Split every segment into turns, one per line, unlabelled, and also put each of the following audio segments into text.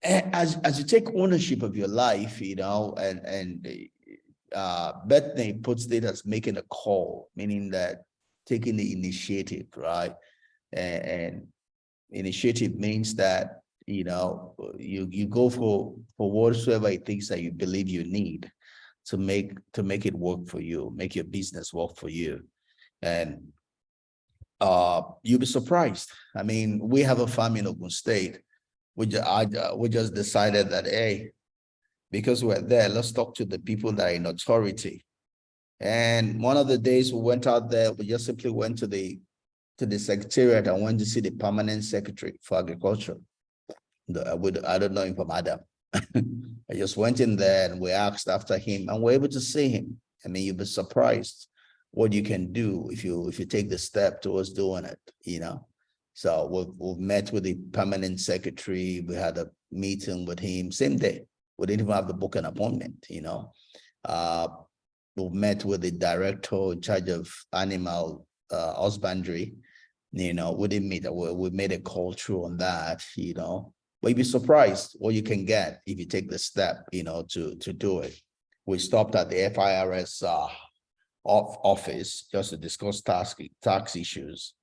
as you take ownership of your life, and Bethany puts it as making a call, meaning that taking the initiative, right? And initiative means that you go for whatsoever it is that you believe you need to make it work for you, make your business work for you. And you'll be surprised. I mean, we have a farm in Ogun State. We just decided that, hey, because we're there, let's talk to the people that are in authority. And one of the days we went out there, we just simply went to the secretariat and went to see the permanent secretary for agriculture. I don't know him from Adam. I just went in there and we asked after him, and we're able to see him. I mean, you'll be surprised what you can do if you take the step towards doing it, So we've met with the permanent secretary. We had a meeting with him same day. We didn't even have to book an appointment, We've met with the director in charge of animal husbandry. We didn't meet. We made a call through on that, But you'd be surprised what you can get if you take the step, to do it. We stopped at the FIRS office just to discuss tax issues.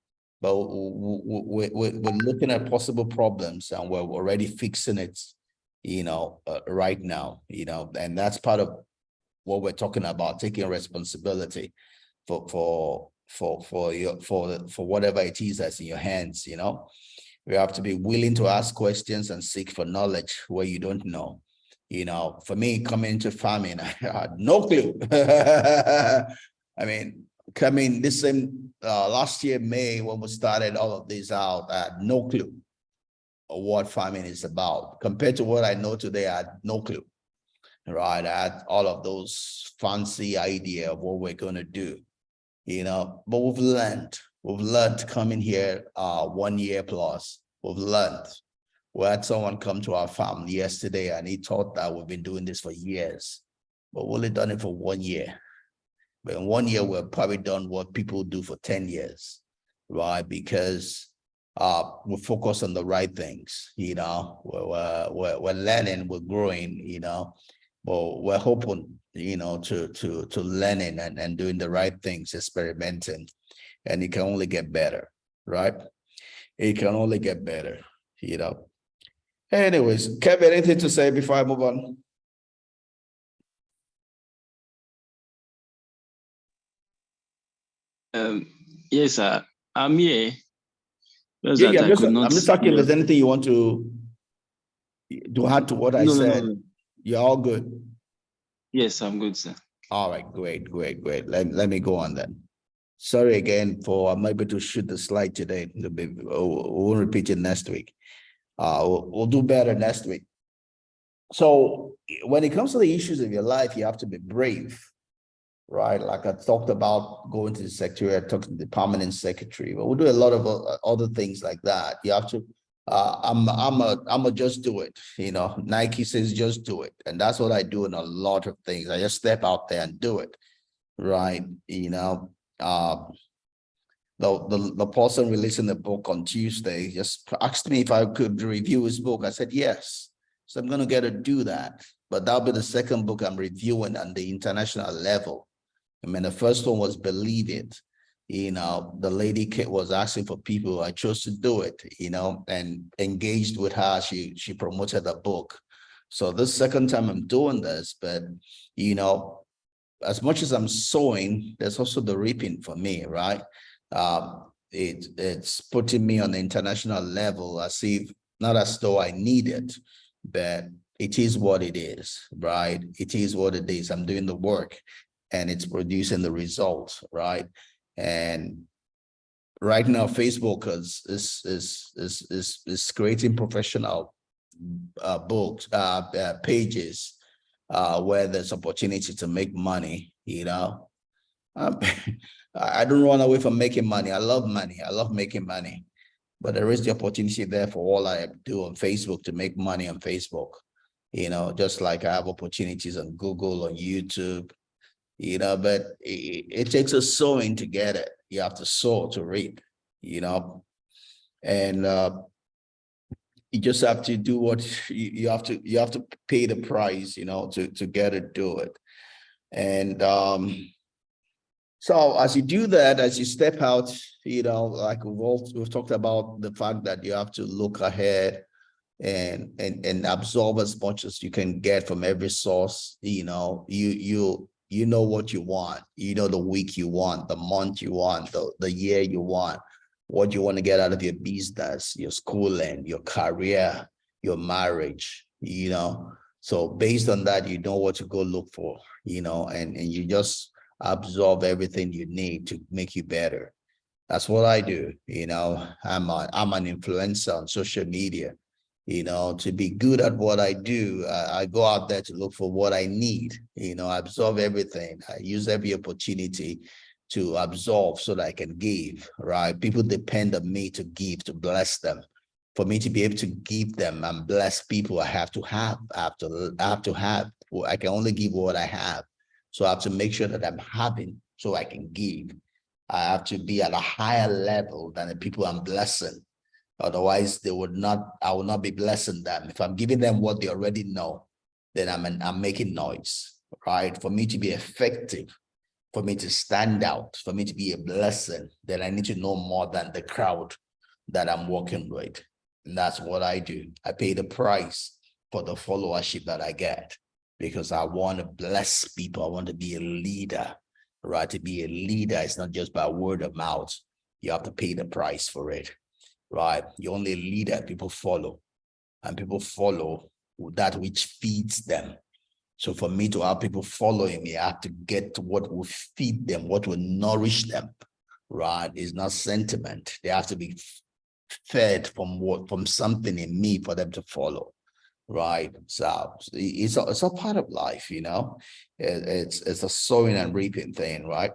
But we're looking at possible problems, and we're already fixing it, right now, and that's part of what we're talking about, taking responsibility for whatever it is that's in your hands. We have to be willing to ask questions and seek for knowledge where you don't know. For me, coming into farming, I had no clue. I mean, coming this same last year, May, when we started all of this out, I had no clue of what farming is about. Compared to what I know today, I had no clue. Right, I had all of those fancy idea of what we're going to do, but we've learned coming here 1 year plus. We've learned. We had someone come to our farm yesterday and he thought that we've been doing this for years, but we've only done it for 1 year. But in 1 year, we've probably done what people do for 10 years, right? Because we focus on the right things, we're learning, we're growing, Well, we're hoping, to learning and doing the right things, experimenting, and it can only get better, right? It can only get better, Anyways, Kevin, anything to say before I move on?
Yes, sir. I'm here.
Yeah, I'm just talking. If there's anything you want to add to what I said. No. You're all good.
Yes, I'm good, sir.
All right, great. Let me go on then. Sorry again for I'm able to shoot the slide today. We'll repeat it next week. We'll do better next week. So when it comes to the issues of your life, you have to be brave, right? Like I talked about going to the secretariat, talking to the permanent secretary, but we'll do a lot of other things like that. You have to. I'm a just do it. Nike says just do it, and that's what I do in a lot of things. I just step out there and do it, right? The person releasing the book on Tuesday just asked me if I could review his book. I said yes, so I'm gonna get to do that. But that'll be the second book I'm reviewing on the international level. I mean, the first one was Believe It. The lady was asking for people. I chose to do it, and engaged with her. She promoted the book. So this second time I'm doing this, but, as much as I'm sowing, there's also the reaping for me, right? It's putting me on the international level not as though I need it, but it is what it is, right? It is what it is. I'm doing the work and it's producing the results, right? And right now, Facebook is creating professional books, pages, where there's opportunity to make money. I don't run away from making money. I love money. I love making money, but there is the opportunity there for all I do on Facebook to make money on Facebook. Just like I have opportunities on Google, on YouTube. But it takes a sowing to get it. You have to sow to reap, and you just have to do what you have to pay the price, you know, to get to do it. And so as you do that, as you step out, you know, like we've talked about the fact that you have to look ahead and absorb as much as you can get from every source. You know, you know what you want, you know, the week you want, the month you want, the year you want, what you want to get out of your business, your schooling, your career, your marriage, you know. So based on that, you know what to go look for, you know, and you just absorb everything you need to make you better. That's what I do. You know, I'm an influencer on social media. You know, to be good at what I do, I go out there to look for what I need. You know, I absorb everything. I use every opportunity to absorb so that I can give, right? People depend on me to give, to bless them. For me to be able to give them and bless people, I have to have. Well, I can only give what I have. So I have to make sure that I'm having so I can give. I have to be at a higher level than the people I'm blessing. Otherwise, I will not be blessing them. If I'm giving them what they already know, then I'm making noise, right? For me to be effective, for me to stand out, for me to be a blessing, then I need to know more than the crowd that I'm working with. And that's what I do. I pay the price for the followership that I get because I want to bless people. I want to be a leader, right? To be a leader, it's not just by word of mouth. You have to pay the price for it, right? You're only a leader, people follow, and people follow that which feeds them. So for me to have people following me, I have to get to what will feed them, what will nourish them, right? It's not sentiment. They have to be fed from something in me for them to follow, right? So it's a part of life, you know. It's a sowing and reaping thing, right?